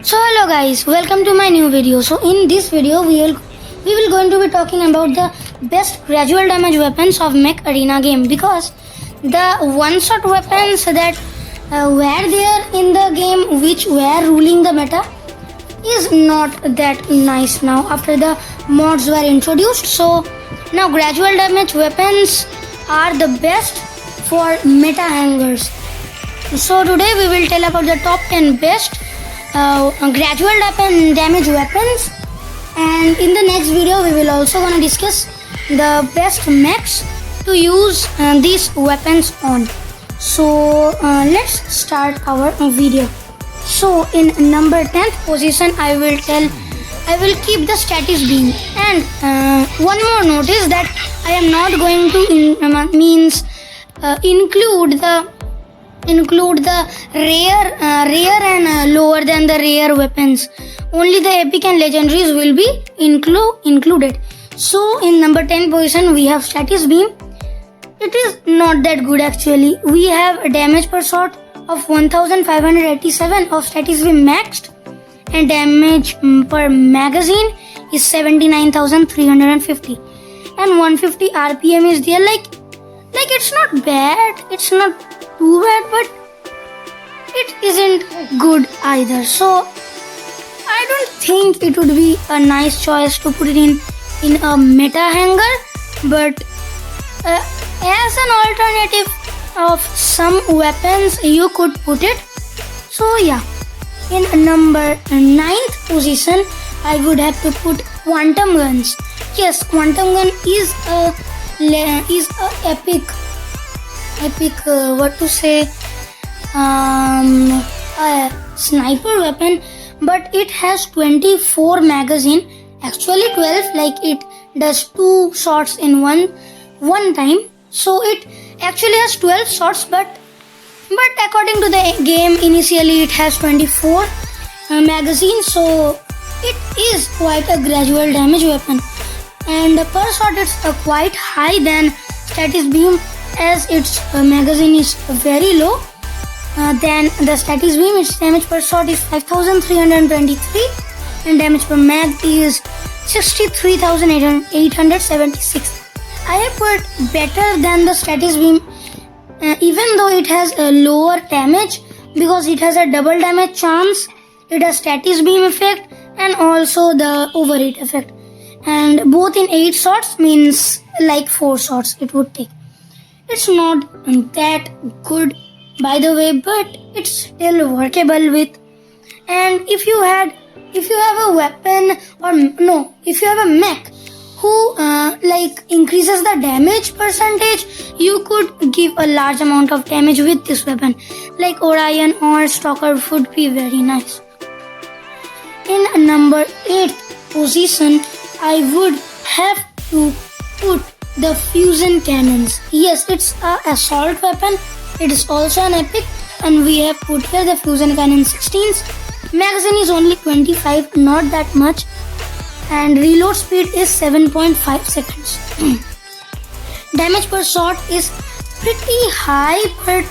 So hello guys, welcome to my new video. So in this video we will going to be talking about the best gradual damage weapons of Mech Arena game, because the one shot weapons that were there in the game which were ruling the meta is not that nice now after the mods were introduced. So now gradual damage weapons are the best for meta hangers. So today we will tell about the top 10 best gradual damage weapons, and in the next video we will also gonna discuss the best mechs to use these weapons on. So let's start our video. So in number 10th position I will keep the status beam, and one more notice that I am not going to include the rare and lower than the rare weapons. Only the epic and legendaries will be included. So in number 10 position we have status beam. It is not that good actually. We have a damage per shot of 1587 of status beam maxed, and damage per magazine is 79,350, and 150 RPM is there. Like it's not bad, it's not too bad, but it isn't good either. So I don't think it would be a nice choice to put it in a meta hanger, but as an alternative of some weapons you could put it. So yeah, in number 9th position I would have to put quantum guns. Yes, quantum gun is a epic a sniper weapon, but it has 24 magazine, actually 12, like it does 2 shots in one time. So it actually has 12 shots, but according to the game initially it has 24 magazines, so it is quite a gradual damage weapon, and per shot it's quite high than status beam, as its magazine is very low. Then the status beam, its damage per shot is 5323, and damage per mag is 63,876. I have put better than the status beam, even though it has a lower damage, because it has a double damage chance, it has status beam effect and also the overheat effect, and both in 8 shots means like 4 shots it would take. It's not that good by the way, but it's still workable with. And if you have a weapon, or no, if you have a mech who increases the damage percentage, you could give a large amount of damage with this weapon, like Orion or Stalker would be very nice. In number 8th position I would have to put the fusion cannons. Yes, it's a assault weapon, it is also an epic, and we have put here the fusion cannon 16s. Magazine is only 25, not that much, and reload speed is 7.5 seconds. Damage per shot is pretty high, but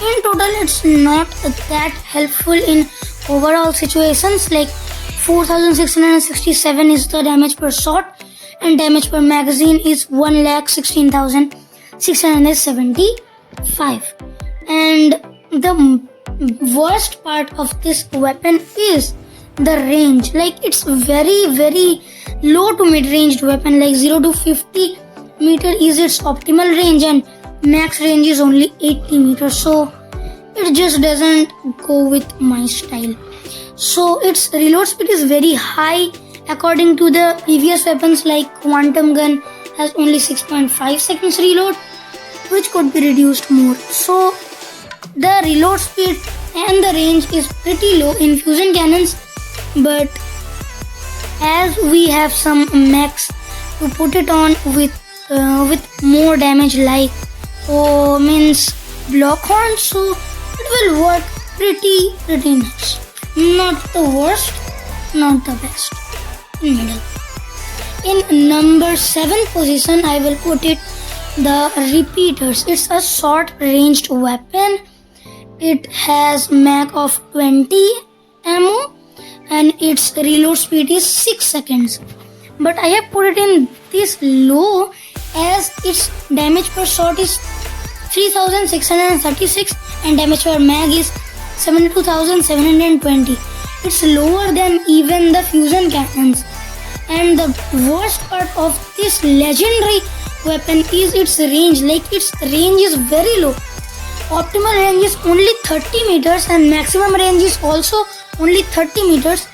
in total it's not that helpful in overall situations. Like 4,667 is the damage per shot, and damage per magazine is 1,16,675. And the worst part of this weapon is the range. Like it's very very low to mid-ranged weapon, like 0 to 50 meter is its optimal range, and max range is only 80 meters, so it just doesn't go with my style. So its reload speed is very high according to the previous weapons, like quantum gun has only 6.5 seconds reload, which could be reduced more. So the reload speed and the range is pretty low in fusion cannons, but as we have some mechs to put it on with more damage, like Blockhorn, so it will work pretty nice. Not the worst, not the best, in middle. In number 7th position I will put it the repeaters. It's a short ranged weapon. It has mag of 20 ammo, and its reload speed is 6 seconds. But I have put it in this low as its damage per shot is 3636 and damage per mag is 72720. It's lower than even the fusion cannons. And the worst part of this legendary weapon is its range. Like, its range is very low. Optimal range is only 30 meters and maximum range is also only 30 meters,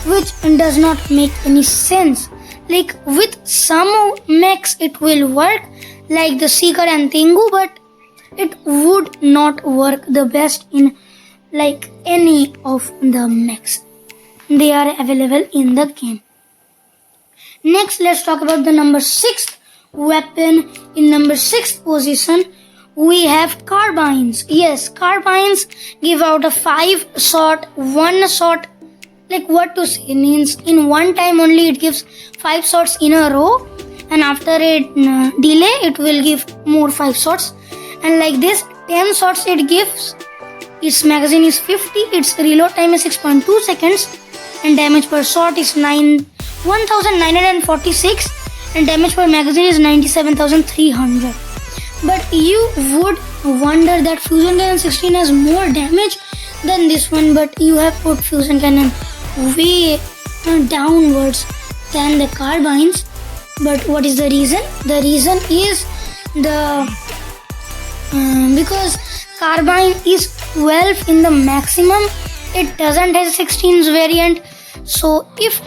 which does not make any sense. Like, with some mechs it will work, like the Seeker and Tengu, but it would not work the best in like any of the mechs. They are available in the game. Next, let's talk about the number 6th weapon. In number 6th position, we have carbines. Yes, carbines give out a 5-shot, 1 shot. Like, what to say, means in one time only it gives 5 shots in a row, and after a delay it will give more 5 shots, and like this 10 shots it gives. Its magazine is 50, its reload time is 6.2 seconds, and damage per shot is 1946, and damage per magazine is 97,300. But you would wonder that Fusion Cannon 16 has more damage than this one, but you have put Fusion Cannon way downwards than the carbines. But what is the reason? The reason is because carbine is 12 in the maximum. It doesn't have 16's variant. So if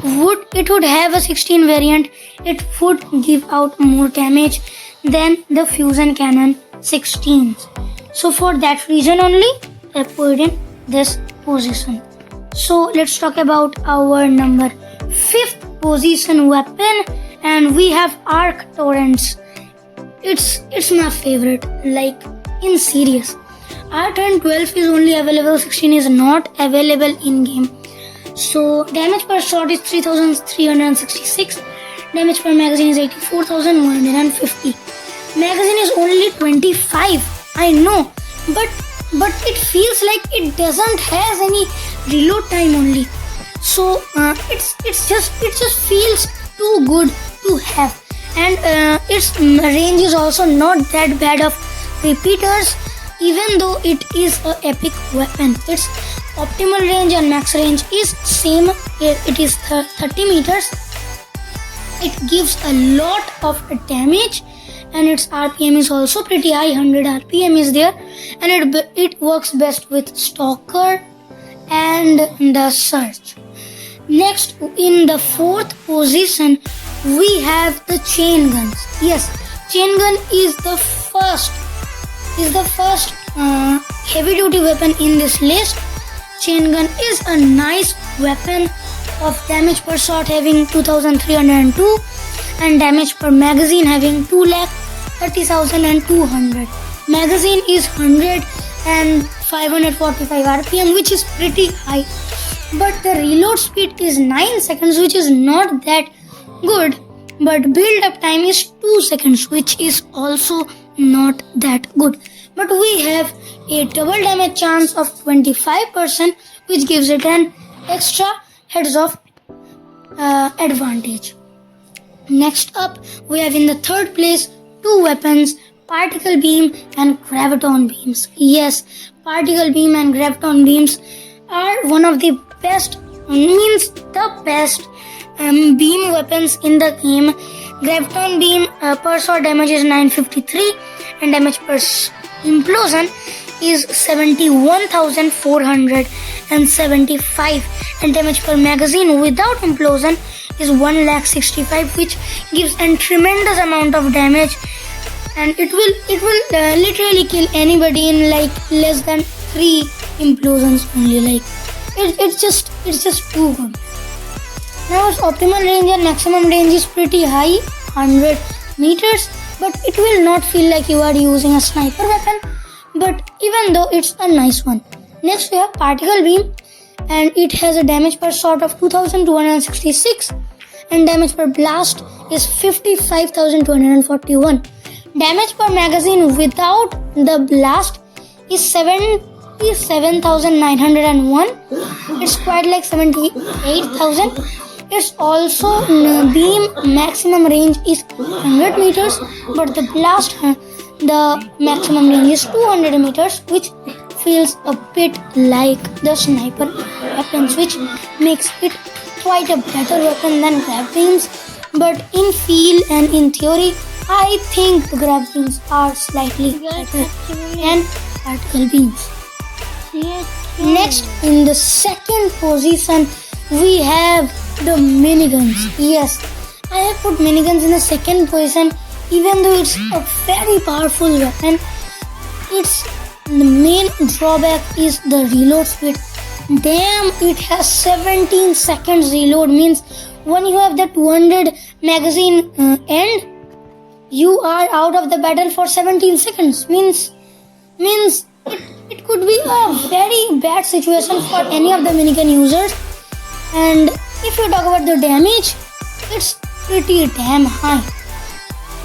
it would have a 16 variant, it would give out more damage than the Fusion Cannon 16s. So for that reason only, I put in this position. So let's talk about our number 5th position weapon, and we have Arc Torrents. It's my favorite, like, in serious. Arc Torrent 12 is only available, 16 is not available in game. So damage per shot is 3366, damage per magazine is 84,150. Magazine is only 25, I know, but it feels like it doesn't has any reload time only. So it just feels too good to have, and its range is also not that bad of repeaters, even though it is a epic weapon. Its optimal range and max range is same. It is 30 meters. It gives a lot of damage, and its RPM is also pretty high, 100 RPM is there, and it works best with Stalker and the Surge. Next, in the 4th position, we have the chain guns. Yes, chain gun is the first heavy duty weapon in this list. Chain gun is a nice weapon of damage per shot having 2302 and damage per magazine having 2,30,200. Magazine is 100 and 545 RPM, which is pretty high, but the reload speed is 9 seconds, which is not that good, but build up time is 2 seconds, which is also not that good. But we have a double damage chance of 25%, which gives it an extra heads of advantage. Next up, we have in the 3rd place 2 weapons, particle beam and graviton beams. Yes, particle beam and graviton beams are one of the best, means the best beam weapons in the game. Graviton beam per shot damage is 953 and damage per implosion is 71,475, and damage per magazine without implosion is 1,65,000, which gives a tremendous amount of damage, and it will literally kill anybody in like less than 3 implosions only. Like, it's just too good. Now its optimal range and maximum range is pretty high, 100 meters, but it will not feel like you are using a sniper weapon, but even though it's a nice one. Next we have particle beam, and it has a damage per shot of 2,266 and damage per blast is 55,241. Damage per magazine without the blast is is 7,901. It's quite like 78,000. Its also beam maximum range is 100 meters, but the maximum range is 200 meters, which feels a bit like the sniper weapons, which makes it quite a better weapon than grav beams. But in feel and in theory, I think the grav beams are slightly better than particle beams. Next, in the second position, we have the miniguns. Yes, I have put miniguns in the second position, even though it's a very powerful weapon. Its main drawback is the reload speed. Damn, it has 17 seconds reload. Means when you have the 200 magazine end, you are out of the battle for 17 seconds. Means it could be a very bad situation for any of the minigun users. And if you talk about the damage, it's pretty damn high.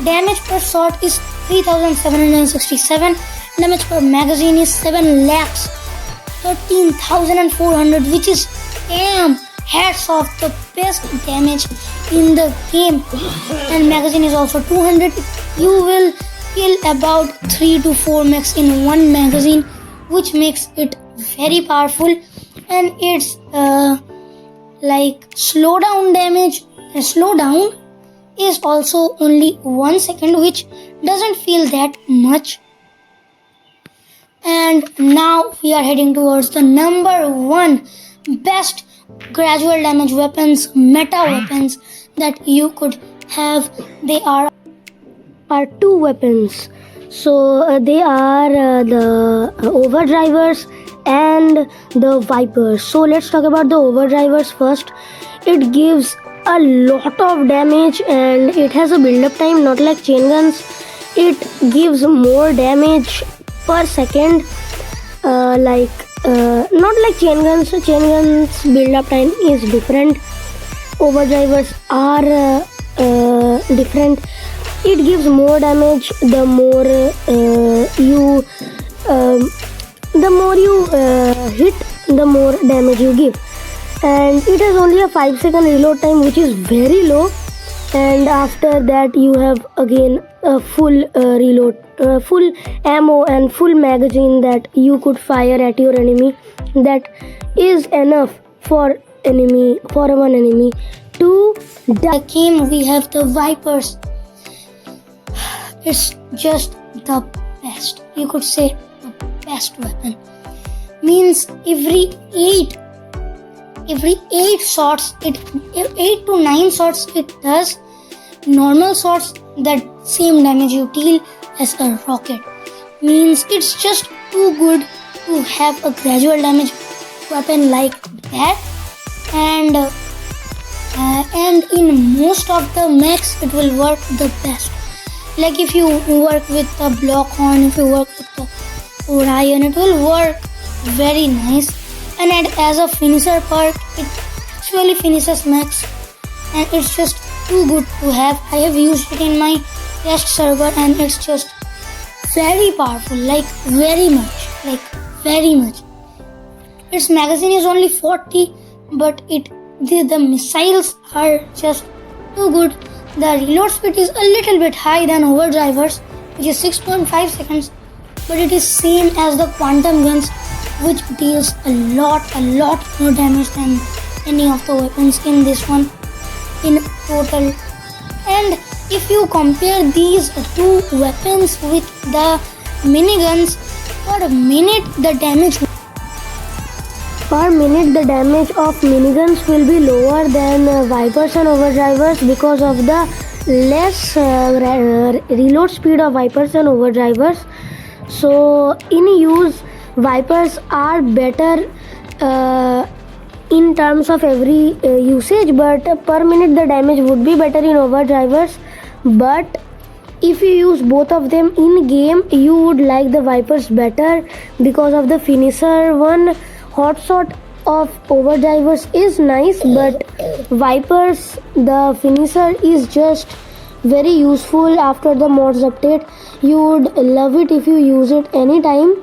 Damage per shot is 3,767. Damage per magazine is 7,13,400, which is damn hats off, the best damage in the game. And magazine is also 200. You will kill about 3 to 4 mechs in one magazine, which makes it very powerful. And it's like slowdown damage. Slowdown is also only 1 second, which doesn't feel that much. And now we are heading towards the number 1 best gradual damage weapons, meta weapons that you could have. They are 2 weapons. So they are the overdrivers and the vipers. So let's talk about the overdrivers first. It gives a lot of damage and it has a build up time, not like chain guns. It gives more damage per second, not like chain guns. Chain guns build up time is different. Overdrivers are different. It gives more damage the more you hit, the more damage you give. And it has only a 5-second reload time, which is very low. And after that you have again a full reload, full ammo and full magazine that you could fire at your enemy. That is enough for one enemy to die. Game, we have the vipers. It's just the best. You could say the best weapon. Means every 8 shots, 8 to 9 shots it does normal shots that same damage you deal as a rocket. Means it's just too good to have a gradual damage weapon like that. And in most of the mechs it will work the best. Like if you work with the Blockhorn, if you work with the Orion, it will work very nice. And as a finisher perk, it actually finishes mechs, and it's just too good to have. I have used it in my test server and it's just very powerful, like very much. Its magazine is only 40, but the missiles are just too good. The reload speed is a little bit high than overdrivers, which is 6.5 seconds, but it is same as the quantum guns, which deals a lot more damage than any of the weapons in this one in total. And if you compare these 2 weapons with the miniguns, per minute the damage of miniguns will be lower than vipers and overdrivers because of the less reload speed of vipers and overdrivers. So in use, vipers are better in terms of every usage, but per minute the damage would be better in overdrivers. But if you use both of them in game, you would like the vipers better because of the finisher. One hot shot of overdrivers is nice, but vipers, the finisher is just very useful after the mods update. You would love it if you use it anytime.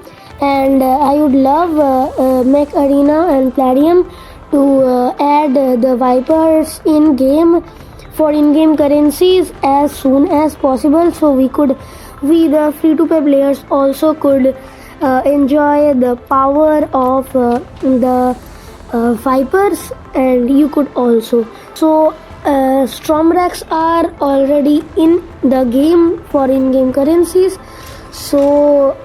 and I would love Mech Arena and Plarium to add the Vipers in game for in-game currencies as soon as possible, so we the free-to-play players also could enjoy the power of the Vipers, and you could also. So Stormracks are already in the game for in-game currencies, so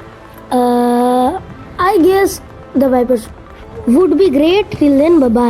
I guess the Vipers would be great. Till then, bye bye.